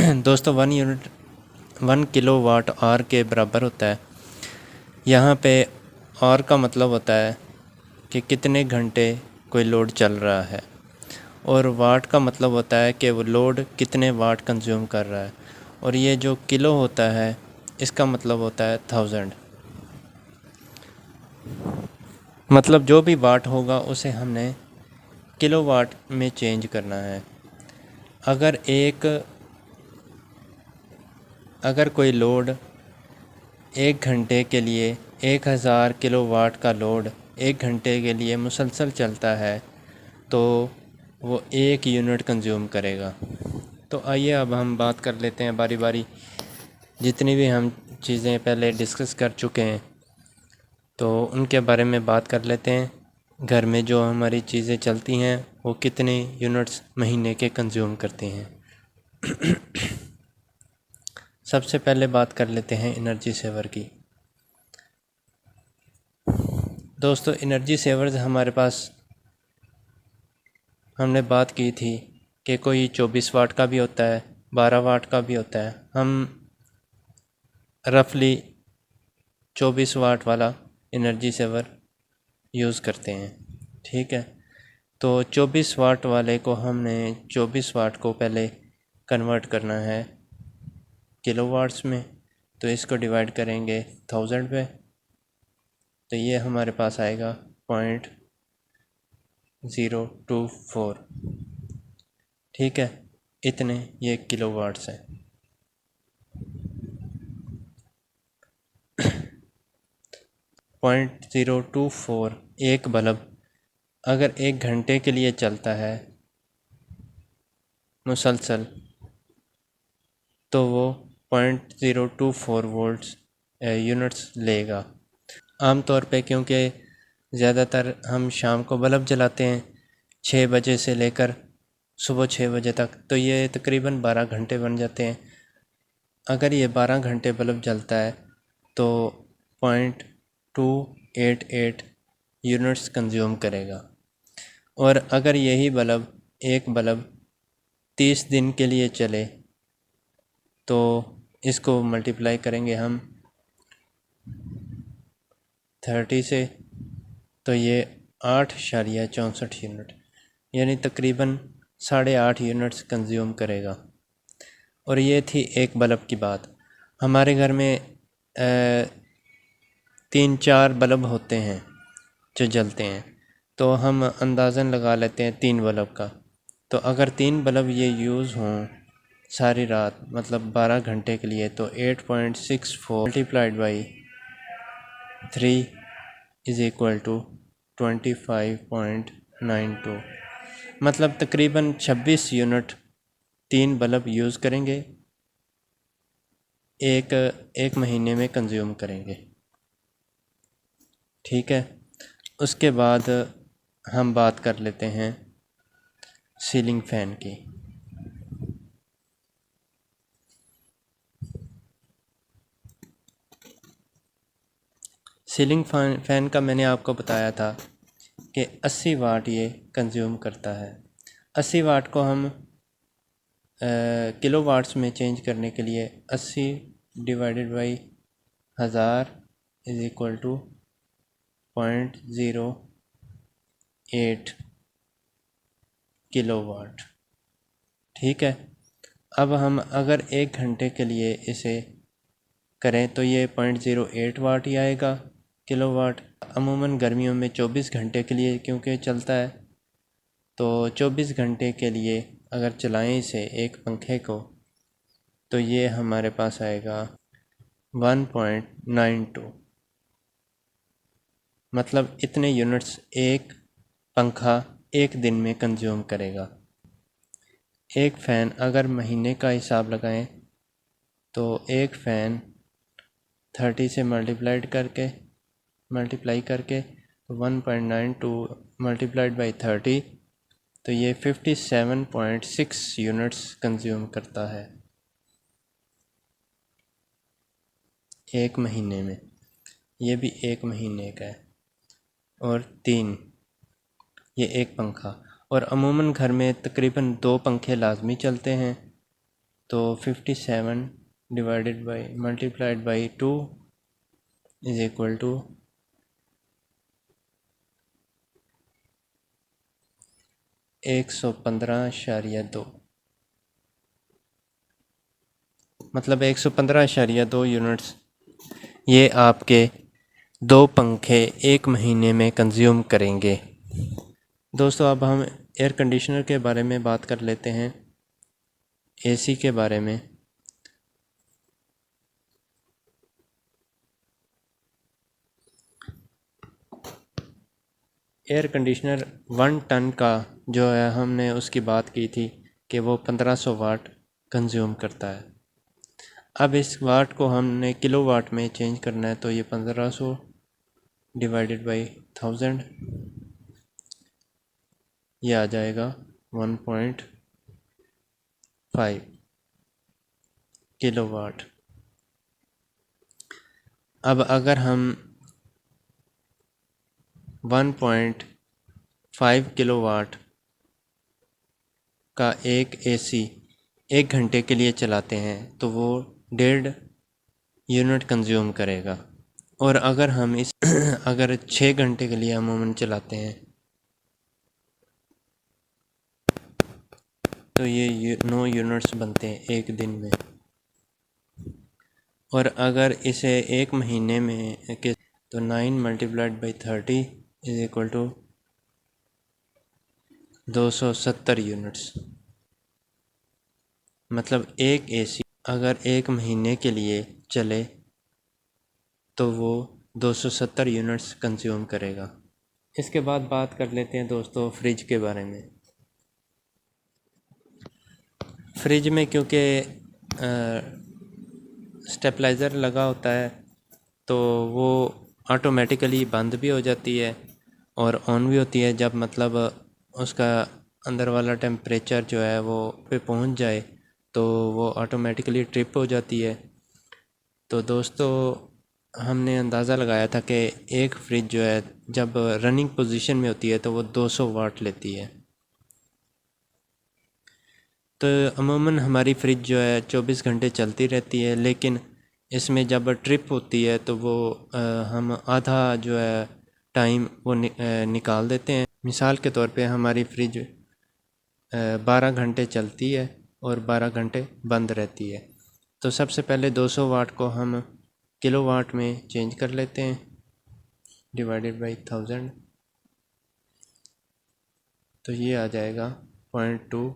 दोस्तों 1 kilowatt hour के बराबर होता है। यहाँ पे आवर का मतलब होता है कि कितने घंटे कोई लोड चल रहा है, और वाट का मतलब होता है कि वो लोड कितने वाट कंज्यूम कर रहा है, और ये जो किलो होता है इसका मतलब होता है 1000। मतलब जो भी वाट होगा उसे हमने किलोवाट में चेंज करना है। अगर कोई लोड 1 घंटे के लिए 1000 किलोवाट का लोड 1 घंटे के लिए मुसलसल चलता है तो वो 1 यूनिट कंज्यूम करेगा। तो आइए अब हम बात कर लेते हैं बारी बारी, जितनी भी हम चीज़ें पहले डिस्कस कर चुके हैं तो उनके बारे में बात कर लेते हैं। घर में जो हमारी चीज़ें चलती हैं वो कितने यूनिट्स महीने के कंज्यूम करती हैं। सबसे पहले बात कर लेते हैं एनर्जी सेवर की। दोस्तों एनर्जी सेवर्स हमारे पास हमने बात की थी कि कोई 24 वाट का भी होता है, 12 वाट का भी होता है। हम रफली 24 वाट वाला एनर्जी सेवर यूज़ करते हैं, ठीक है। तो 24 वाट वाले को हमने 24 वाट को पहले कन्वर्ट करना है किलोवाट्स में, तो इसको डिवाइड करेंगे 1000 पे, तो ये हमारे पास आएगा 0.024, ठीक है। इतने ये किलोवाट्स हैं। 0.024 एक बल्ब अगर 1 घंटे के लिए चलता है मुसलसल तो वो 0.024 वोल्ट्स यूनिट्स लेगा। आम तौर पे क्योंकि ज़्यादातर हम शाम को बल्ब जलाते हैं 6 बजे से लेकर सुबह 6 बजे तक, तो ये तकरीबन 12 घंटे बन जाते हैं। अगर ये 12 घंटे बल्ब जलता है तो 0.288 यूनिट्स कंज्यूम करेगा। और अगर यही एक बल्ब 30 दिन के लिए चले तो इसको मल्टीप्लाई करेंगे हम 30 से, तो ये 8.64 यूनिट यानी तकरीबन 8.5 यूनिट्स कंज्यूम करेगा। और ये थी एक बल्ब की बात। हमारे घर में 3-4 बल्ब होते हैं जो जलते हैं, तो हम अंदाज़न लगा लेते हैं 3 बल्ब का। तो अगर 3 बल्ब ये यूज़ हों सारी रात, मतलब 12 घंटे के लिए, तो 8.64 multiplied by 3 is equal to 25.92, मतलब तकरीबन 26 यूनिट 3 बल्ब यूज़ करेंगे, एक महीने में कंज्यूम करेंगे, ठीक है। उसके बाद हम बात कर लेते हैं सीलिंग फ़ैन की। सीलिंग फ़ैन का मैंने आपको बताया था कि 80 वाट ये कंज्यूम करता है। 80 वाट को हम किलोवाट्स में चेंज करने के लिए 80 divided by 1000 is equal to 0.08 kilowatt, ठीक है। अब हम अगर 1 घंटे के लिए इसे करें तो ये 0.08 वाट ही आएगा किलोवाट। अमूमन गर्मियों में 24 घंटे के लिए क्योंकि चलता है, तो 24 घंटे के लिए अगर चलाएं इसे एक पंखे को, तो ये हमारे पास आएगा 1.92, मतलब इतने यूनिट्स एक पंखा एक दिन में कंज्यूम करेगा। एक फ़ैन अगर महीने का हिसाब लगाएं तो एक फ़ैन 30 से मल्टीप्लाई करके 1.92 मल्टीप्लाइड बाई 30, तो ये 57.6 यूनिट्स कंज्यूम करता है एक महीने में। ये भी एक महीने का है। और 3 ये एक पंखा, और अमूमन घर में तकरीबन 2 पंखे लाजमी चलते हैं, तो 57 divided by multiplied by 2 is equal to 115.2, मतलब 115.2 यूनिट्स ये आपके 2 पंखे एक महीने में कंज्यूम करेंगे। दोस्तों अब हम एयर कंडीशनर के बारे में बात कर लेते हैं, एसी के बारे में। एयर कंडीशनर 1 टन का जो है, हमने उसकी बात की थी कि वो 1500 वाट कंज्यूम करता है। अब इस वाट को हमने किलो वाट में चेंज करना है, तो ये 1500 डिवाइडेड बाई 1000 ये आ जाएगा 1.5 किलोवाट। अब अगर हम 1.5 किलोवाट का एक एसी 1 घंटे के लिए चलाते हैं तो वो 1.5 यूनिट कंज्यूम करेगा। और अगर हम इस अगर 6 घंटे के लिए अमूमन चलाते हैं तो ये 9 यूनिट्स बनते हैं एक दिन में। और अगर इसे एक महीने में के तो 9 multiplied by 30 is equal to 270 units. मतलब एक एसी अगर एक महीने के लिए चले तो वो 270 यूनिट्स कंज्यूम करेगा। इसके बाद बात कर लेते हैं दोस्तों फ्रिज के बारे में। फ्रिज में क्योंकि स्टेबलाइज़र लगा होता है तो वो ऑटोमेटिकली बंद भी हो जाती है और ऑन भी होती है। जब मतलब उसका अंदर वाला टेम्परेचर जो है वो पे पहुंच जाए तो वो ऑटोमेटिकली ट्रिप हो जाती है। तो दोस्तों हमने अंदाज़ा लगाया था कि एक फ्रिज जो है जब रनिंग पोजीशन में होती है तो वो 200 वाट लेती है। तो अमूमन हमारी फ्रिज जो है 24 घंटे चलती रहती है, लेकिन इसमें जब ट्रिप होती है तो वो हम आधा जो है टाइम वो निकाल देते हैं। मिसाल के तौर पे हमारी फ्रिज 12 घंटे चलती है और 12 घंटे बंद रहती है। तो सबसे पहले 200 वाट को हम किलो वाट में चेंज कर लेते हैं डिवाइडेड बाई 1000, तो ये आ जाएगा 0.2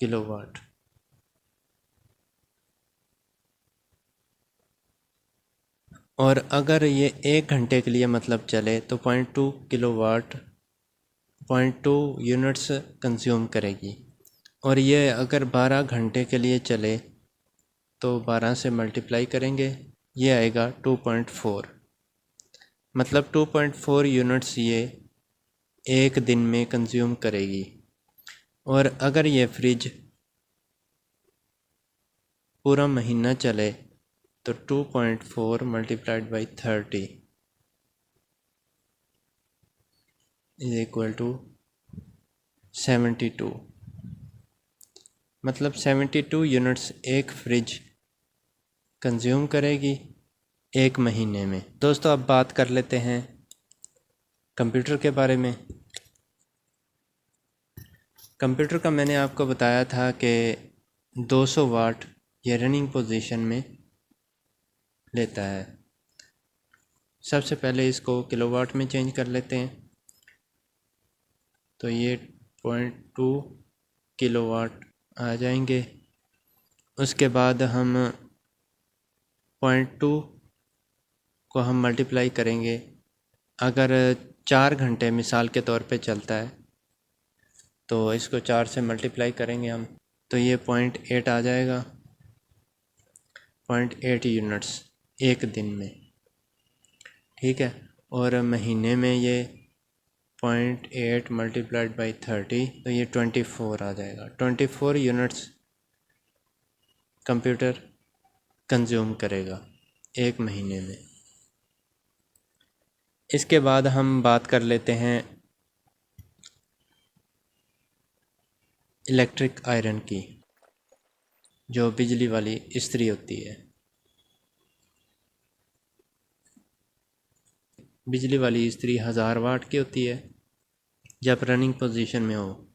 किलोवाट। और अगर ये 1 घंटे के लिए मतलब चले तो 0.2 किलोवाट 0.2 यूनिट्स कंज्यूम करेगी। और ये अगर 12 घंटे के लिए चले तो 12 से मल्टीप्लाई करेंगे, ये आएगा 2.4, मतलब 2.4 यूनिट्स ये एक दिन में कंज्यूम करेगी। और अगर ये फ्रिज पूरा महीना चले तो 2.4 multiplied by 30 is equal to 72, मतलब 72 यूनिट्स एक फ्रिज कंज्यूम करेगी एक महीने में। दोस्तों अब बात कर लेते हैं कंप्यूटर के बारे में। कंप्यूटर का मैंने आपको बताया था कि 200 वाट ये रनिंग पोजीशन में लेता है। सबसे पहले इसको किलोवाट में चेंज कर लेते हैं, तो ये 0.2 किलोवाट आ जाएंगे। उसके बाद हम 0.2 को हम मल्टीप्लाई करेंगे। अगर 4 घंटे मिसाल के तौर पे चलता है तो इसको 4 से मल्टीप्लाई करेंगे हम, तो ये 0.8 आ जाएगा, 0.8 यूनिट्स एक दिन में, ठीक है। और महीने में ये 0.8 मल्टीप्लाइड बाई 30 तो ये 24 आ जाएगा। 24 यूनिट्स कंप्यूटर कंज्यूम करेगा एक महीने में। इसके बाद हम बात कर लेते हैं इलेक्ट्रिक आयरन की। जो बिजली वाली इस्त्री होती है। बिजली वाली इस्त्री 1000 वाट की होती है। जब रनिंग पोजीशन में हो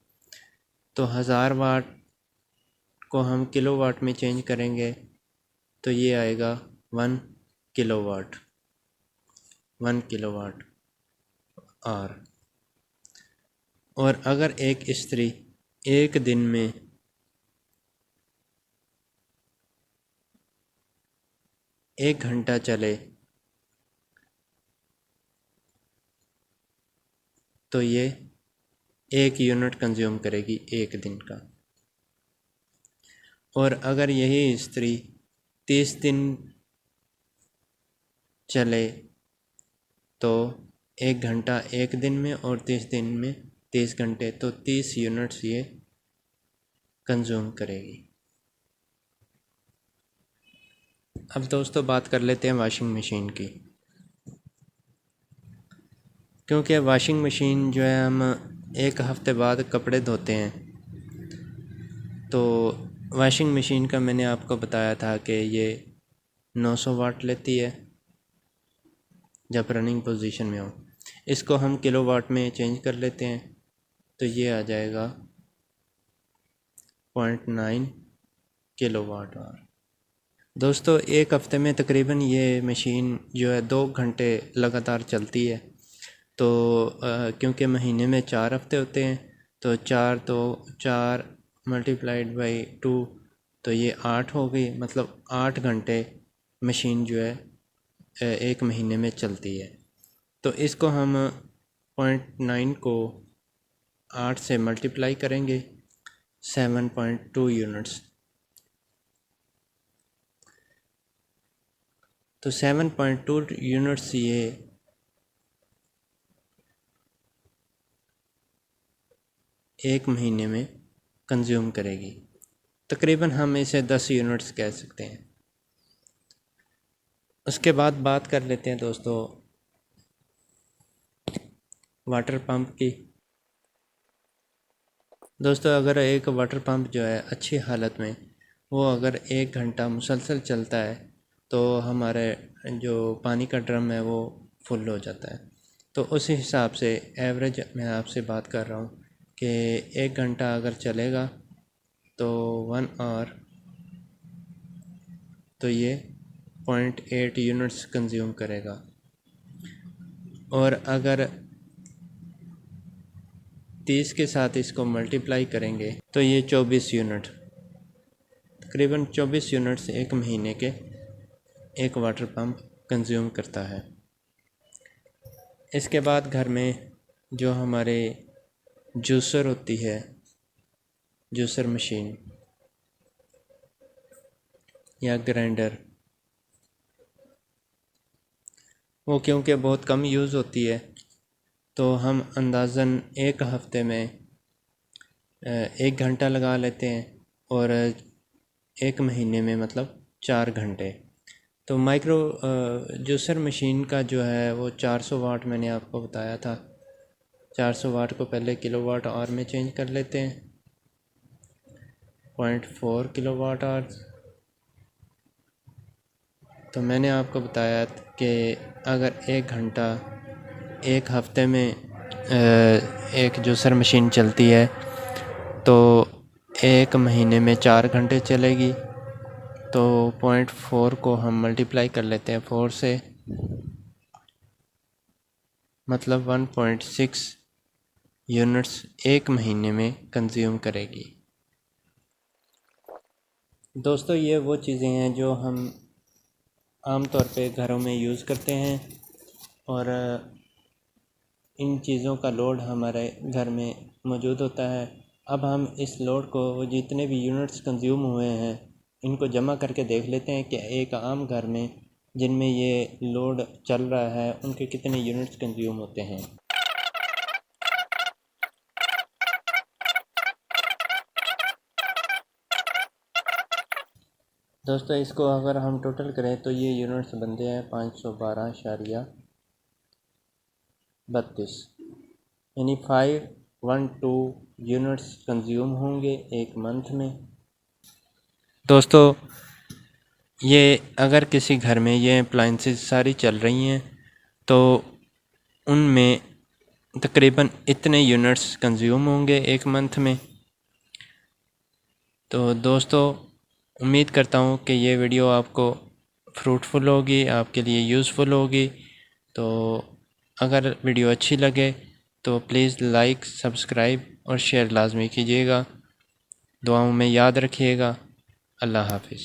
तो 1000 वाट को हम किलोवाट में चेंज करेंगे तो ये आएगा 1 किलोवाट, 1 किलोवाट और अगर एक इस्त्री एक दिन में 1 घंटा चले तो ये 1 यूनिट कंज्यूम करेगी एक दिन का। और अगर यही इस्त्री 30 दिन चले तो 1 घंटा एक दिन में और 30 दिन में 30 घंटे, तो 30 यूनिट्स ये कंज्यूम करेगी। अब दोस्तों बात कर लेते हैं वॉशिंग मशीन की, क्योंकि वॉशिंग मशीन जो है हम 1 हफ़्ते बाद कपड़े धोते हैं। तो वॉशिंग मशीन का मैंने आपको बताया था कि ये 900 वाट लेती है जब रनिंग पोजीशन में हो। इसको हम किलोवाट में चेंज कर लेते हैं तो ये आ जाएगा 0.9 किलोवाट आवर। दोस्तों 1 हफ़्ते में तकरीबन ये मशीन जो है 2 घंटे लगातार चलती है। तो क्योंकि महीने में 4 हफ़्ते होते हैं तो 4 मल्टीप्लाइड बाई 2 तो ये 8 हो गई, मतलब 8 घंटे मशीन जो है एक महीने में चलती है। तो इसको हम 0.9 को 8 से मल्टीप्लाई करेंगे 7.2 यूनिट्स, तो 7.2 यूनिट्स ये एक महीने में कंज्यूम करेगी। तकरीबन हम इसे 10 यूनिट्स कह सकते हैं। उसके बाद बात कर लेते हैं दोस्तों वाटर पंप की। दोस्तों अगर एक वाटर पंप जो है अच्छी हालत में वो अगर 1 घंटा मुसलसल चलता है तो हमारे जो पानी का ड्रम है वो फुल हो जाता है। तो उस हिसाब से एवरेज मैं आपसे बात कर रहा हूँ कि 1 घंटा अगर चलेगा तो 1 आवर तो ये 0.8 यूनिट्स कंज्यूम करेगा। और अगर 30 के साथ इसको मल्टीप्लाई करेंगे तो ये 24 यूनिट, तकरीबन 24 यूनिट्स एक महीने के एक वाटर पंप कंज्यूम करता है। इसके बाद घर में जो हमारे जूसर होती है, जूसर मशीन या ग्राइंडर, वो क्योंकि बहुत कम यूज़ होती है तो हम अंदाज़न 1 हफ़्ते में 1 घंटा लगा लेते हैं और एक महीने में मतलब 4 घंटे। तो माइक्रो जूसर मशीन का जो है वो 400 वाट मैंने आपको बताया था। 400 वाट को पहले किलोवाट आवर में चेंज कर लेते हैं 0.4 किलोवाट आवर। तो मैंने आपको बताया कि अगर 1 घंटा एक हफ़्ते में एक जूसर मशीन चलती है तो एक महीने में 4 घंटे चलेगी। तो 0.4 को हम मल्टीप्लाई कर लेते हैं 4 से, मतलब 1.6 यूनिट्स एक महीने में कंज्यूम करेगी। दोस्तों ये वो चीज़ें हैं जो हम आम तौर पे घरों में यूज़ करते हैं और इन चीज़ों का लोड हमारे घर में मौजूद होता है। अब हम इस लोड को जितने भी यूनिट्स कंज्यूम हुए हैं इनको जमा करके देख लेते हैं कि एक आम घर में जिनमें ये लोड चल रहा है उनके कितने यूनिट्स कंज्यूम होते हैं। दोस्तों इसको अगर हम टोटल करें तो ये यूनिट्स बनते हैं 512.32, यानी 512 यूनिट्स कंज्यूम होंगे एक मंथ में। दोस्तों, ये अगर किसी घर में ये अप्लाइंसेस सारी चल रही हैं तो उनमें तकरीबन इतने यूनिट्स कंज्यूम होंगे एक मंथ में। तो दोस्तों, उम्मीद करता हूँ कि ये वीडियो आपको फ्रूटफुल होगी, आपके लिए यूज़फुल होगी। तो अगर वीडियो अच्छी लगे तो प्लीज़ लाइक, सब्सक्राइब और शेयर लाजमी कीजिएगा। दुआओं में याद रखिएगा। अल्लाह हाफिज़।